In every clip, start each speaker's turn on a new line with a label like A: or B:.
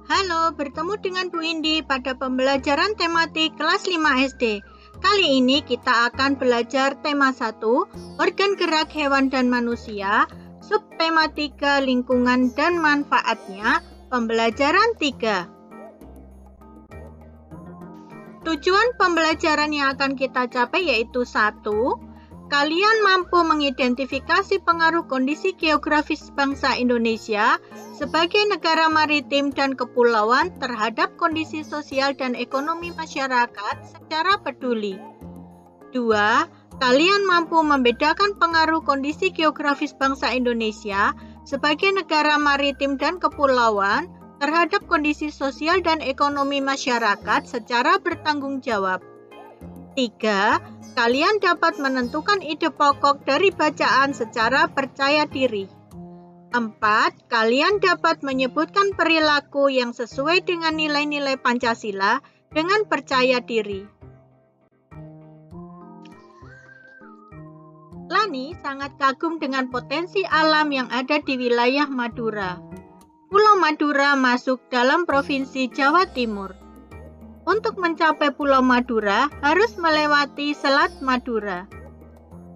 A: Halo, bertemu dengan Bu Indi pada pembelajaran tematik kelas 5 SD. Kali ini kita akan belajar tema 1, organ gerak hewan dan manusia, subtema 3, lingkungan dan manfaatnya, pembelajaran 3. Tujuan pembelajaran yang akan kita capai yaitu 1. Kalian mampu mengidentifikasi pengaruh kondisi geografis bangsa Indonesia sebagai negara maritim dan kepulauan terhadap kondisi sosial dan ekonomi masyarakat secara peduli. 2. Kalian mampu membedakan pengaruh kondisi geografis bangsa Indonesia sebagai negara maritim dan kepulauan terhadap kondisi sosial dan ekonomi masyarakat secara bertanggung jawab. 3. Kalian dapat menentukan ide pokok dari bacaan secara percaya diri. 4. Kalian dapat menyebutkan perilaku yang sesuai dengan nilai-nilai Pancasila dengan percaya diri. Lani sangat kagum dengan potensi alam yang ada di wilayah Madura. Pulau Madura masuk dalam Provinsi Jawa Timur. Untuk mencapai Pulau Madura harus melewati Selat Madura.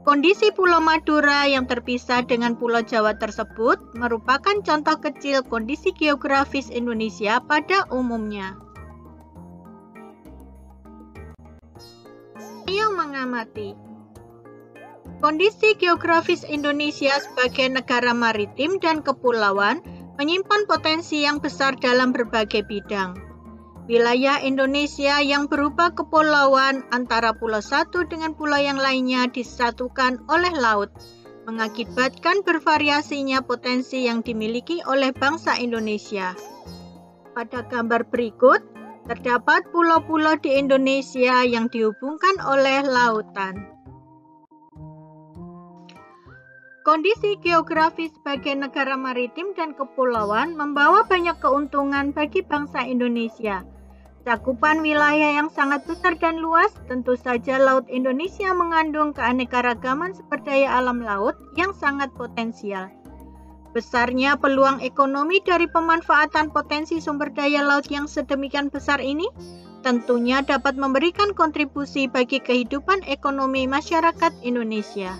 A: Kondisi Pulau Madura yang terpisah dengan Pulau Jawa tersebut merupakan contoh kecil kondisi geografis Indonesia pada umumnya. Ayo mengamati. Kondisi geografis Indonesia sebagai negara maritim dan kepulauan menyimpan potensi yang besar dalam berbagai bidang. Wilayah Indonesia yang berupa kepulauan antara pulau satu dengan pulau yang lainnya disatukan oleh laut, mengakibatkan bervariasinya potensi yang dimiliki oleh bangsa Indonesia. Pada gambar berikut, terdapat pulau-pulau di Indonesia yang dihubungkan oleh lautan. Kondisi geografis sebagai negara maritim dan kepulauan membawa banyak keuntungan bagi bangsa Indonesia. Cakupan wilayah yang sangat besar dan luas, tentu saja Laut Indonesia mengandung keanekaragaman sumber daya alam laut yang sangat potensial. Besarnya peluang ekonomi dari pemanfaatan potensi sumber daya laut yang sedemikian besar ini tentunya dapat memberikan kontribusi bagi kehidupan ekonomi masyarakat Indonesia.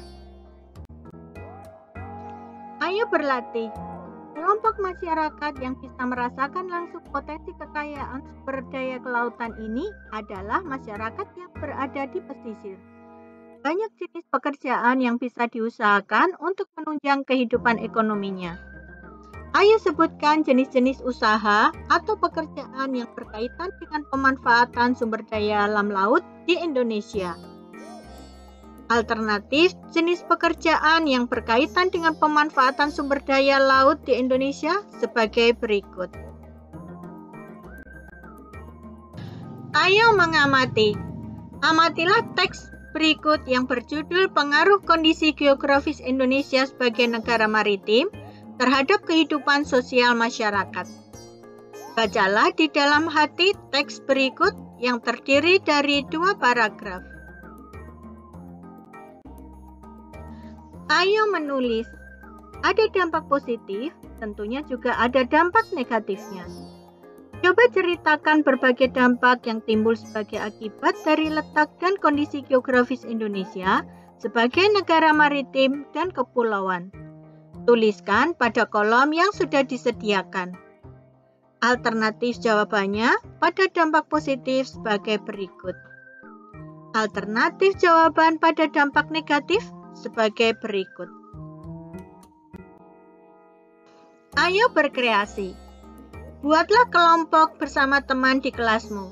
A: Ayo berlatih. Kelompok masyarakat yang bisa merasakan langsung potensi kekayaan sumber daya kelautan ini adalah masyarakat yang berada di pesisir. Banyak jenis pekerjaan yang bisa diusahakan untuk menunjang kehidupan ekonominya. Ayo sebutkan jenis-jenis usaha atau pekerjaan yang berkaitan dengan pemanfaatan sumber daya alam laut di Indonesia. Alternatif jenis pekerjaan yang berkaitan dengan pemanfaatan sumber daya laut di Indonesia sebagai berikut. Ayo mengamati. Amatilah teks berikut yang berjudul Pengaruh Kondisi Geografis Indonesia sebagai Negara Maritim terhadap Kehidupan Sosial Masyarakat. Bacalah di dalam hati teks berikut yang terdiri dari 2 paragraf. Ayo menulis. Ada dampak positif, tentunya juga ada dampak negatifnya. Coba ceritakan berbagai dampak yang timbul sebagai akibat dari letak dan kondisi geografis Indonesia sebagai negara maritim dan kepulauan. Tuliskan pada kolom yang sudah disediakan. Alternatif jawabannya pada dampak positif sebagai berikut. Alternatif jawaban pada dampak negatif sebagai berikut. Ayo berkreasi. Buatlah kelompok bersama teman di kelasmu.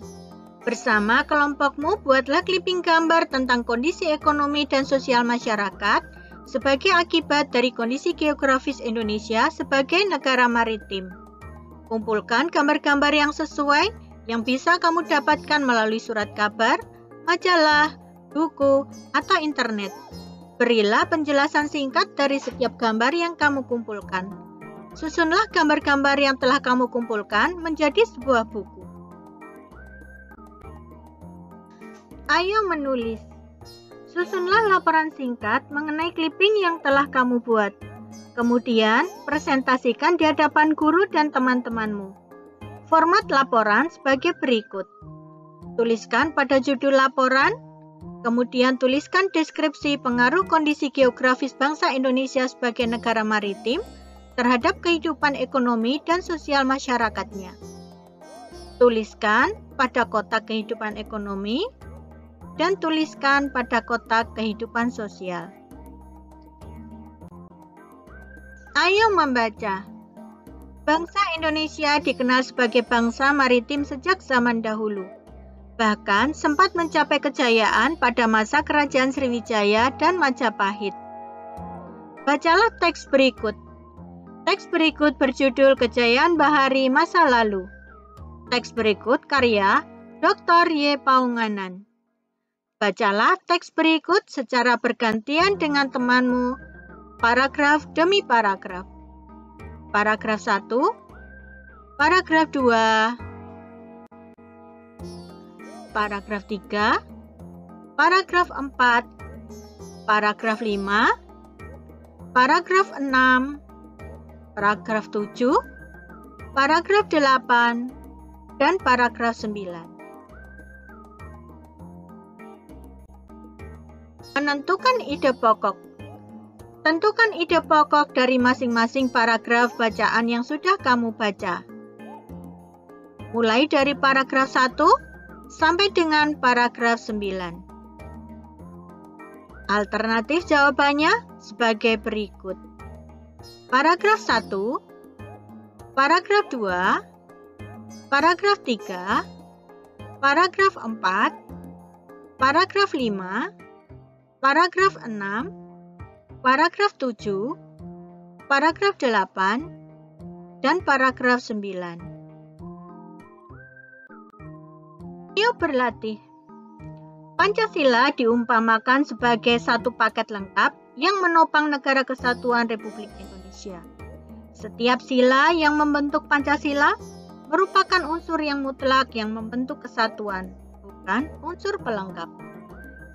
A: Bersama kelompokmu buatlah clipping gambar tentang kondisi ekonomi dan sosial masyarakat sebagai akibat dari kondisi geografis Indonesia sebagai negara maritim. Kumpulkan gambar-gambar yang sesuai yang bisa kamu dapatkan melalui surat kabar, majalah, buku, atau internet. Berilah penjelasan singkat dari setiap gambar yang kamu kumpulkan. Susunlah gambar-gambar yang telah kamu kumpulkan menjadi sebuah buku. Ayo menulis. Susunlah laporan singkat mengenai clipping yang telah kamu buat. Kemudian, presentasikan di hadapan guru dan teman-temanmu. Format laporan sebagai berikut. Tuliskan pada judul laporan, kemudian tuliskan deskripsi pengaruh kondisi geografis bangsa Indonesia sebagai negara maritim terhadap kehidupan ekonomi dan sosial masyarakatnya. Tuliskan pada kotak kehidupan ekonomi dan tuliskan pada kotak kehidupan sosial. Ayo membaca. Bangsa Indonesia dikenal sebagai bangsa maritim sejak zaman dahulu. Bahkan sempat mencapai kejayaan pada masa Kerajaan Sriwijaya dan Majapahit. Bacalah teks berikut. Teks berikut berjudul Kejayaan Bahari Masa Lalu. Teks berikut karya Dr. Y. Paunganan. Bacalah teks berikut secara bergantian dengan temanmu, paragraf demi paragraf. Paragraf 1, paragraf 2, paragraf 3, paragraf 4, paragraf 5, paragraf 6, paragraf 7, paragraf 8, dan paragraf 9. Menentukan ide pokok. Tentukan ide pokok dari masing-masing paragraf bacaan yang sudah kamu baca. Mulai dari paragraf 1 sampai dengan paragraf 9. Alternatif jawabannya sebagai berikut. Paragraf 1, paragraf 2, paragraf 3, paragraf 4, paragraf 5, paragraf 6, paragraf 7, paragraf 8, dan paragraf 9. Ayo berlatih. Pancasila diumpamakan sebagai satu paket lengkap yang menopang Negara Kesatuan Republik Indonesia. Setiap sila yang membentuk Pancasila merupakan unsur yang mutlak yang membentuk kesatuan, bukan unsur pelengkap.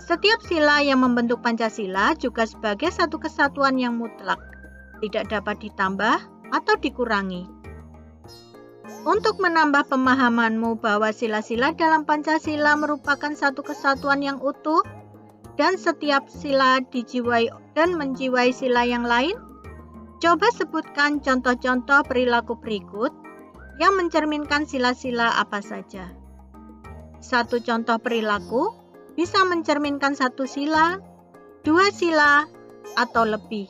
A: Setiap sila yang membentuk Pancasila juga sebagai satu kesatuan yang mutlak, tidak dapat ditambah atau dikurangi. Untuk menambah pemahamanmu bahwa sila-sila dalam Pancasila merupakan satu kesatuan yang utuh dan setiap sila dijiwai dan menjiwai sila yang lain, coba sebutkan contoh-contoh perilaku berikut yang mencerminkan sila-sila apa saja. Satu contoh perilaku bisa mencerminkan satu sila, dua sila, atau lebih.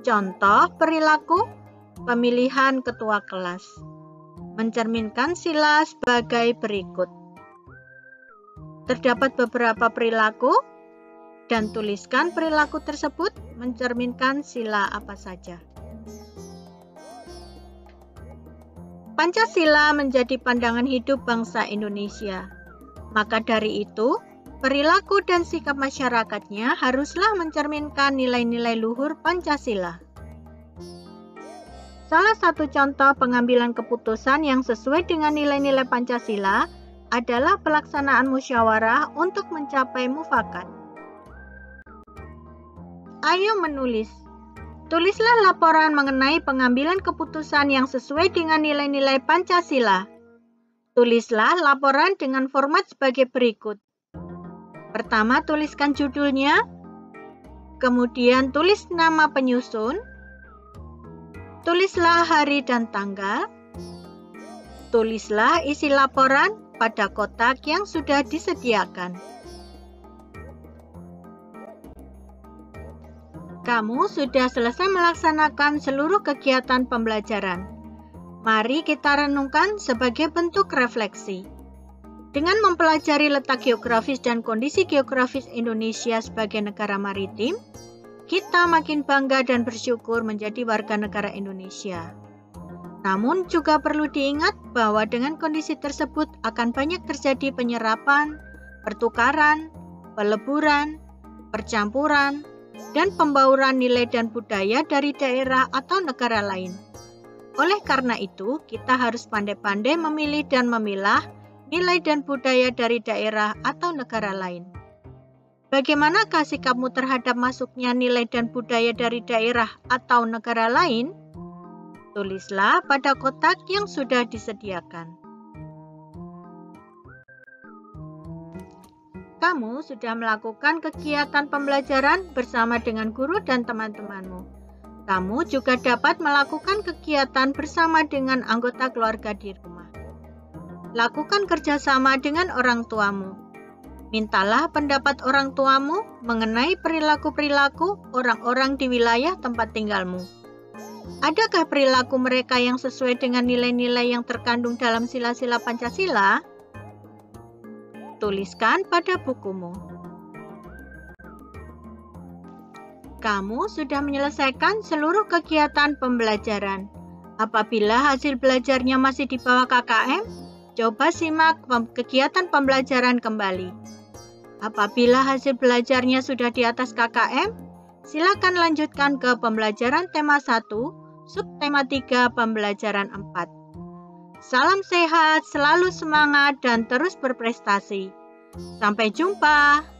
A: Contoh perilaku pemilihan ketua kelas mencerminkan sila sebagai berikut. Terdapat beberapa perilaku dan tuliskan perilaku tersebut mencerminkan sila apa saja. Pancasila menjadi pandangan hidup bangsa Indonesia. Maka dari itu, perilaku dan sikap masyarakatnya haruslah mencerminkan nilai-nilai luhur Pancasila. Salah satu contoh pengambilan keputusan yang sesuai dengan nilai-nilai Pancasila adalah pelaksanaan musyawarah untuk mencapai mufakat. Ayo menulis. Tulislah laporan mengenai pengambilan keputusan yang sesuai dengan nilai-nilai Pancasila. Tulislah laporan dengan format sebagai berikut. Pertama, tuliskan judulnya, kemudian tulis nama penyusun, tulislah hari dan tanggal, tulislah isi laporan pada kotak yang sudah disediakan. Kamu sudah selesai melaksanakan seluruh kegiatan pembelajaran. Mari kita renungkan sebagai bentuk refleksi. Dengan mempelajari letak geografis dan kondisi geografis Indonesia sebagai negara maritim, kita makin bangga dan bersyukur menjadi warga negara Indonesia. Namun juga perlu diingat bahwa dengan kondisi tersebut akan banyak terjadi penyerapan, pertukaran, peleburan, percampuran, dan pembauran nilai dan budaya dari daerah atau negara lain. Oleh karena itu, kita harus pandai-pandai memilih dan memilah nilai dan budaya dari daerah atau negara lain. Bagaimanakah sikapmu terhadap masuknya nilai dan budaya dari daerah atau negara lain? Tulislah pada kotak yang sudah disediakan. Kamu sudah melakukan kegiatan pembelajaran bersama dengan guru dan teman-temanmu. Kamu juga dapat melakukan kegiatan bersama dengan anggota keluarga di rumah. Lakukan kerjasama dengan orang tuamu. Mintalah pendapat orang tuamu mengenai perilaku-perilaku orang-orang di wilayah tempat tinggalmu. Adakah perilaku mereka yang sesuai dengan nilai-nilai yang terkandung dalam sila-sila Pancasila? Tuliskan pada bukumu. Kamu sudah menyelesaikan seluruh kegiatan pembelajaran. Apabila hasil belajarnya masih di bawah KKM, coba simak kegiatan pembelajaran kembali. Apabila hasil belajarnya sudah di atas KKM, silakan lanjutkan ke pembelajaran tema 1, subtema 3, pembelajaran 4. Salam sehat, selalu semangat, dan terus berprestasi. Sampai jumpa.